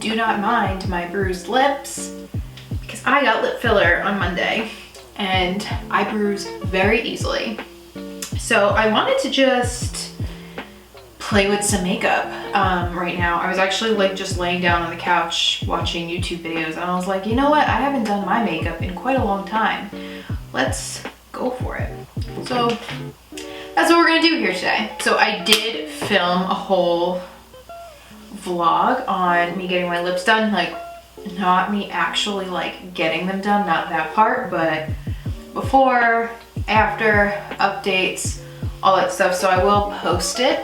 do not mind my bruised lips because I got lip filler on Monday and I bruise very easily. So I wanted to just play with some makeup right now. I was actually like just laying down on the couch watching YouTube videos and I was like, you know what? I haven't done my makeup in quite a long time. Let's go for it. So that's what we're gonna do here today. So I did film a whole vlog on me getting my lips done, like not me actually like getting them done, not that part, but before, after, updates, all that stuff. So I will post it.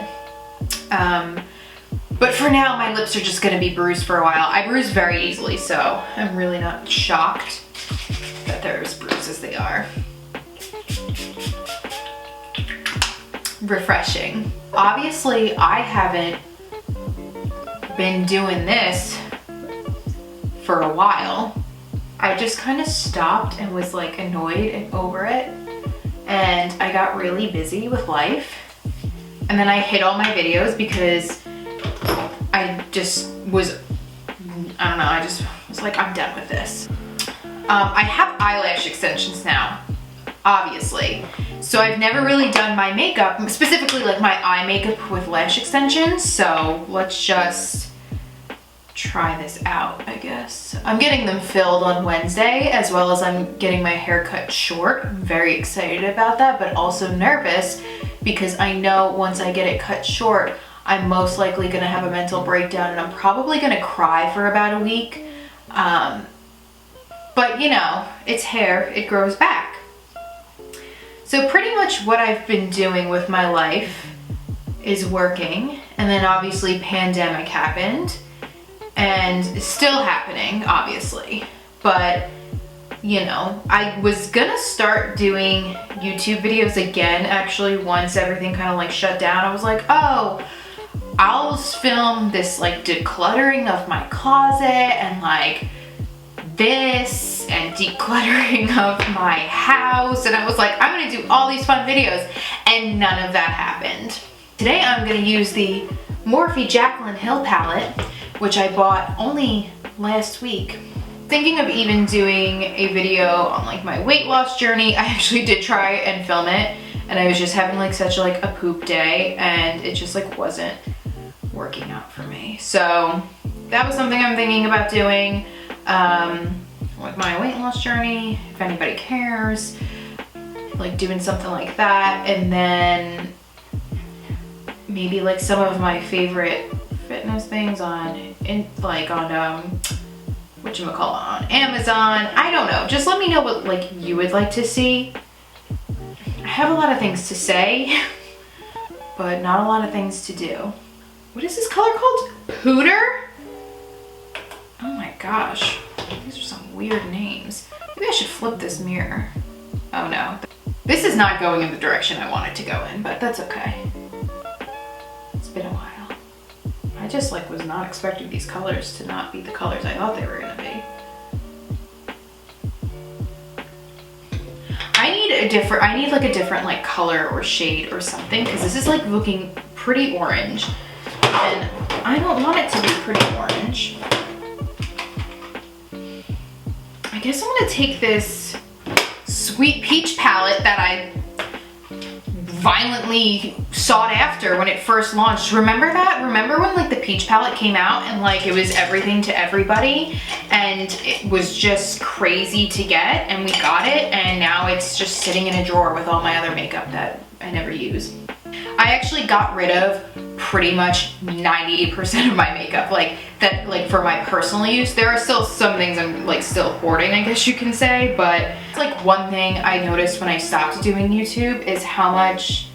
But for now, my lips are just gonna be bruised for a while. I bruise very easily, so I'm really not shocked that they're as bruised as they are. Refreshing. Obviously, I haven't been doing this for a while. I just kind of stopped and was like annoyed and over it. And I got really busy with life. And then I hid all my videos because I just was, I don't know, I just was like, I'm done with this. I have eyelash extensions now, obviously. So I've never really done my makeup, specifically like my eye makeup with lash extensions. So let's just try this out, I guess. I'm getting them filled on Wednesday, as well as I'm getting my hair cut short. I'm very excited about that, but also nervous because I know once I get it cut short, I'm most likely gonna have a mental breakdown and I'm probably gonna cry for about a week. But you know, it's hair, it grows back. So pretty much what I've been doing with my life is working, and then obviously pandemic happened, and it's still happening, obviously. But, you know, I was gonna start doing YouTube videos again, actually, once everything kind of like shut down. I was like, oh, I'll film this like decluttering of my closet and like this and decluttering of my house, and I was like, I'm gonna do all these fun videos, and none of that happened. Today I'm gonna use the Morphe Jaclyn Hill palette, which I bought only last week. Thinking of even doing a video on like my weight loss journey. I actually did try and film it, and I was just having like such like a poop day, and it just like wasn't working out for me. So that was something I'm thinking about doing. With my weight loss journey, if anybody cares, like doing something like that, and then maybe like some of my favorite fitness things on whatchamacallit, on Amazon. I don't know, just let me know what like you would like to see. I have a lot of things to say, but not a lot of things to do. What is this color called? Pooter? Oh my gosh, these are some weird names. Maybe I should flip this mirror. Oh no. This is not going in the direction I want it to go in, but that's okay. It's been a while. I just like was not expecting these colors to not be the colors I thought they were gonna be. I need like a different like color or shade or something, because this is like looking pretty orange, and I don't want it to be pretty orange. I guess I'm gonna take this Sweet Peach palette that I violently sought after when it first launched. Remember that? Remember when like the peach palette came out and like it was everything to everybody and it was just crazy to get, and we got it, and now it's just sitting in a drawer with all my other makeup that I never use. I actually got rid of pretty much 98% of my makeup, like for my personal use. There are still some things I'm like still hoarding, I guess you can say, but it's like one thing I noticed when I stopped doing YouTube is how much,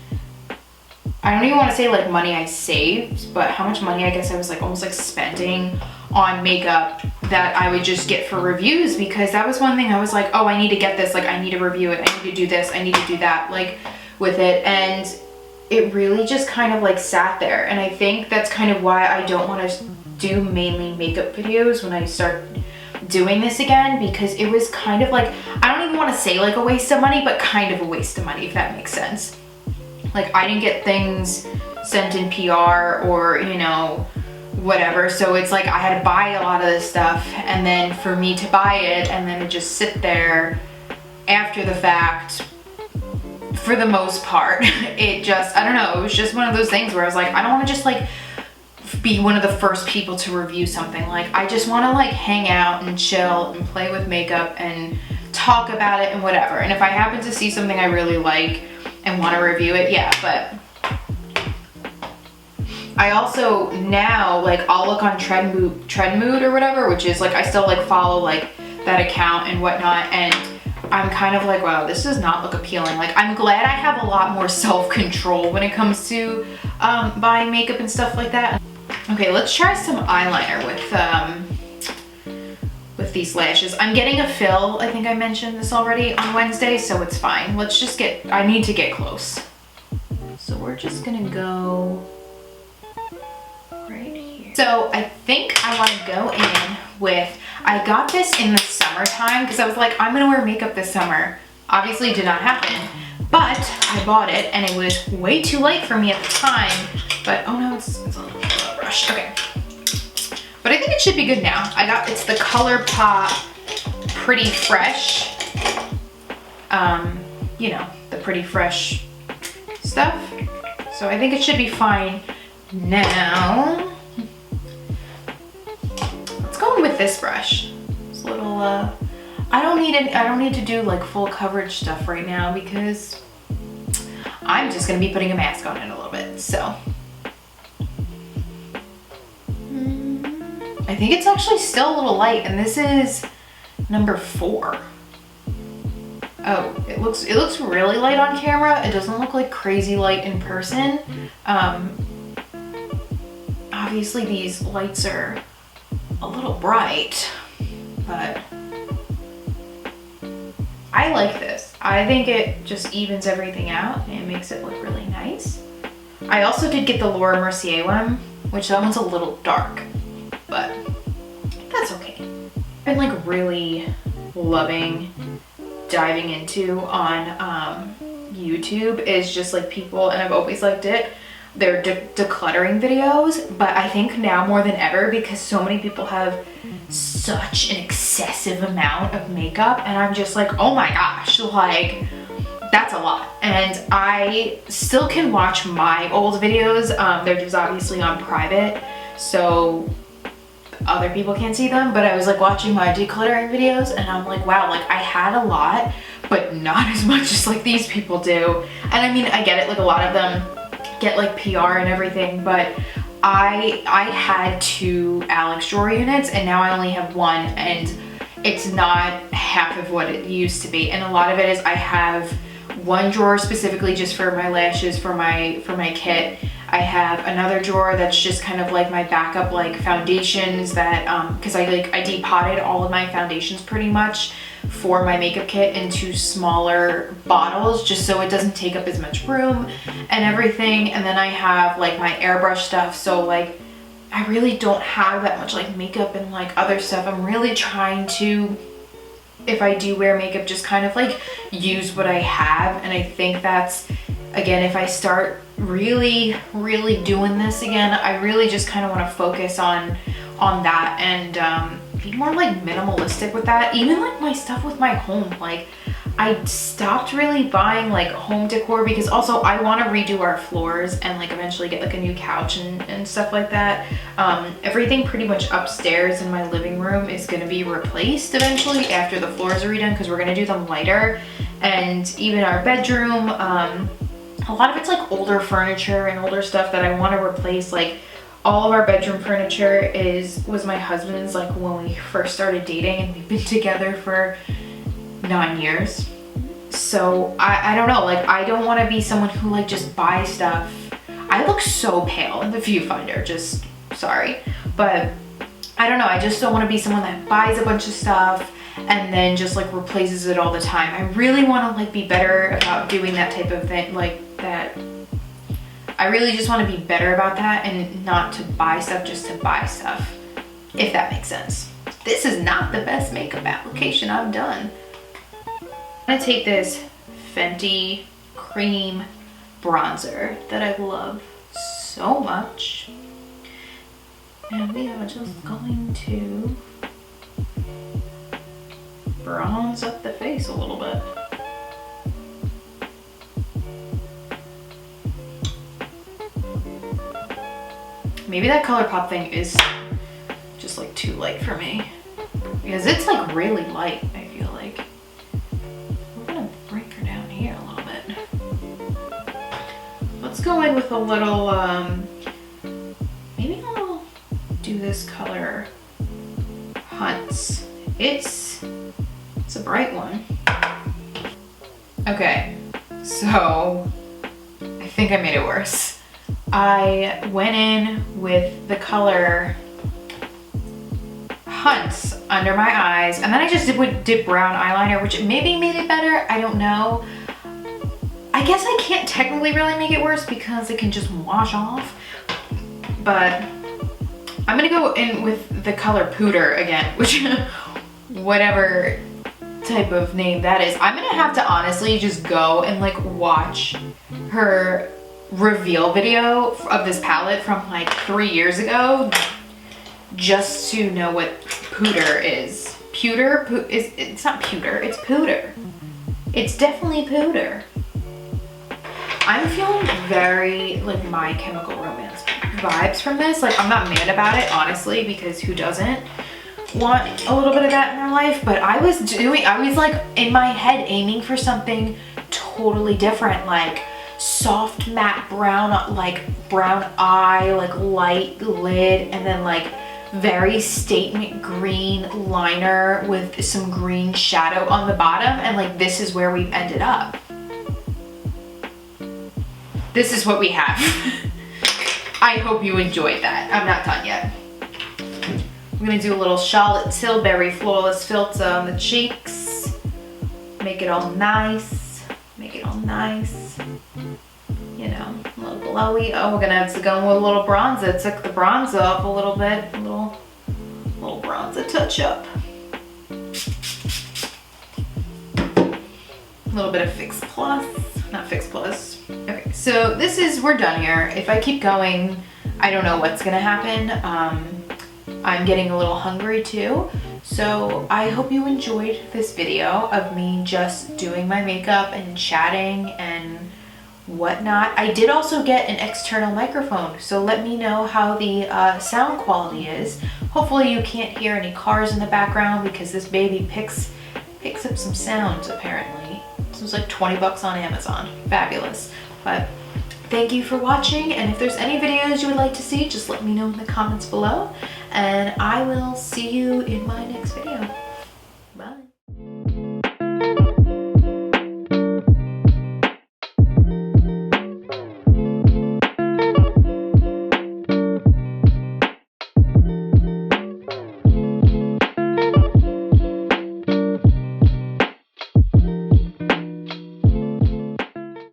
I don't even want to say like money I saved, but how much money I guess I was like almost like spending on makeup that I would just get for reviews, because that was one thing I was like, oh, I need to get this, like I need to review it, I need to do this, I need to do that, like with it, and it really just kind of like sat there. And I think that's kind of why I don't want to do mainly makeup videos when I start doing this again, because it was kind of like, I don't even want to say like a waste of money, but kind of a waste of money, if that makes sense. Like I didn't get things sent in PR or, you know, whatever. So it's like I had to buy a lot of this stuff, and then for me to buy it and then to just sit there after the fact, for the most part, it just, I don't know, it was just one of those things where I was like, I don't want to just like be one of the first people to review something. Like, I just want to like hang out and chill and play with makeup and talk about it and whatever. And if I happen to see something I really like and want to review it, yeah. But I also now, like, I'll look on Trendmood or whatever, which is like, I still like follow like that account and whatnot, and I'm kind of like, wow, this does not look appealing. Like, I'm glad I have a lot more self-control when it comes to buying makeup and stuff like that. Okay, let's try some eyeliner with these lashes. I'm getting a fill, I think I mentioned this already, on Wednesday, so it's fine. Let's just get, I need to get close. So we're just gonna go right here. So I think I wanna go in with, I got this in the summertime because I was like, I'm gonna wear makeup this summer. Obviously it did not happen, but I bought it and it was way too late for me at the time. But oh no, it's a little brush, okay. But I think it should be good now. It's the ColourPop Pretty Fresh. You know, the Pretty Fresh stuff. So I think it should be fine now. Let's go in with this brush. It's a little, I don't need to do like full coverage stuff right now because I'm just gonna be putting a mask on in a little bit, so. I think it's actually still a little light, and this is number 4. Oh, it looks really light on camera. It doesn't look like crazy light in person. Obviously these lights are a little bright, but I like this. I think it just evens everything out and it makes it look really nice. I also did get the Laura Mercier one, which that one's a little dark, but that's okay. I've been like really loving diving into on YouTube is just like people, and I've always liked it, they're decluttering videos, but I think now more than ever because so many people have such an excessive amount of makeup, and I'm just like, oh my gosh, like that's a lot. And I still can watch my old videos, they're just obviously on private, so other people can't see them, but I was like watching my decluttering videos and I'm like, wow, like I had a lot, but not as much as like these people do. And I mean, I get it, like a lot of them get like PR and everything, but I had 2 Alex drawer units and now I only have 1, and it's not half of what it used to be. And a lot of it is I have 1 drawer specifically just for my lashes for my kit. I have another drawer that's just kind of like my backup like foundations that because I depotted all of my foundations pretty much for my makeup kit into smaller bottles just so it doesn't take up as much room and everything. And then I have like my airbrush stuff, so like I really don't have that much like makeup and like other stuff. I'm really trying to, if I do wear makeup, just kind of like use what I have. And I think that's, again, if I start really doing this again, I really just kind of want to focus on that and be more like minimalistic with that. Even like my stuff with my home, like I stopped really buying like home decor because also I want to redo our floors and like eventually get like a new couch and stuff like that. Everything pretty much upstairs in my living room is going to be replaced eventually after the floors are redone because we're going to do them lighter. And even our bedroom, a lot of it's like older furniture and older stuff that I want to replace. Like all of our bedroom furniture was my husband's like when we first started dating, and we've been together for 9 years. So I don't know, like I don't want to be someone who like just buys stuff. I look so pale in the viewfinder, just sorry, but I don't know, I just don't want to be someone that buys a bunch of stuff and then just like replaces it all the time. I really want to like be better about doing that type of thing, like that. I really just want to be better about that and not to buy stuff just to buy stuff, if that makes sense. This is not the best makeup application I've done. I'm gonna take this Fenty cream bronzer that I love so much, And we are just going to bronze up the face a little bit. Maybe that ColourPop thing is just like too light for me, because it's like really light, I feel like. I'm gonna bring her down here a little bit. Let's go in with a little, maybe I'll do this color Hunts. It's a bright one. Okay, so I think I made it worse. I went in with the color Hunts under my eyes, and then I just did brown eyeliner, which maybe made it better. I don't know. I guess I can't technically really make it worse because it can just wash off. But I'm gonna go in with the color Pooter again, which whatever type of name that is. I'm gonna have to honestly just go and like watch her reveal video of this palette from like 3 years ago just to know what Pooter is. It's not Pewter, it's Pooter. It's definitely Pooter. I'm feeling very like My Chemical Romance vibes from this. Like, I'm not mad about it, honestly, because who doesn't want a little bit of that in their life? But I was like in my head aiming for something totally different, like soft matte brown, like brown eye, like light lid, and then like very statement green liner with some green shadow on the bottom. And like, this is where we've ended up. This is what we have. I hope you enjoyed that. I'm not done yet. I'm gonna do a little Charlotte Tilbury Flawless Filter on the cheeks. Make it all nice. Make it all nice. You know, a little glowy. Oh, we're gonna have to go in with a little bronzer. Took the bronzer off a little bit. A little bronzer touch up. A little bit of Fix Plus. Not Fix Plus. Okay, so we're done here. If I keep going, I don't know what's gonna happen. I'm getting a little hungry too. So I hope you enjoyed this video of me just doing my makeup and chatting and whatnot. I did also get an external microphone, so let me know how the sound quality is. Hopefully you can't hear any cars in the background, because this baby picks up some sounds apparently. This was like 20 bucks on Amazon. Fabulous. But thank you for watching, and if there's any videos you would like to see, just let me know in the comments below, and I will see you in my next video.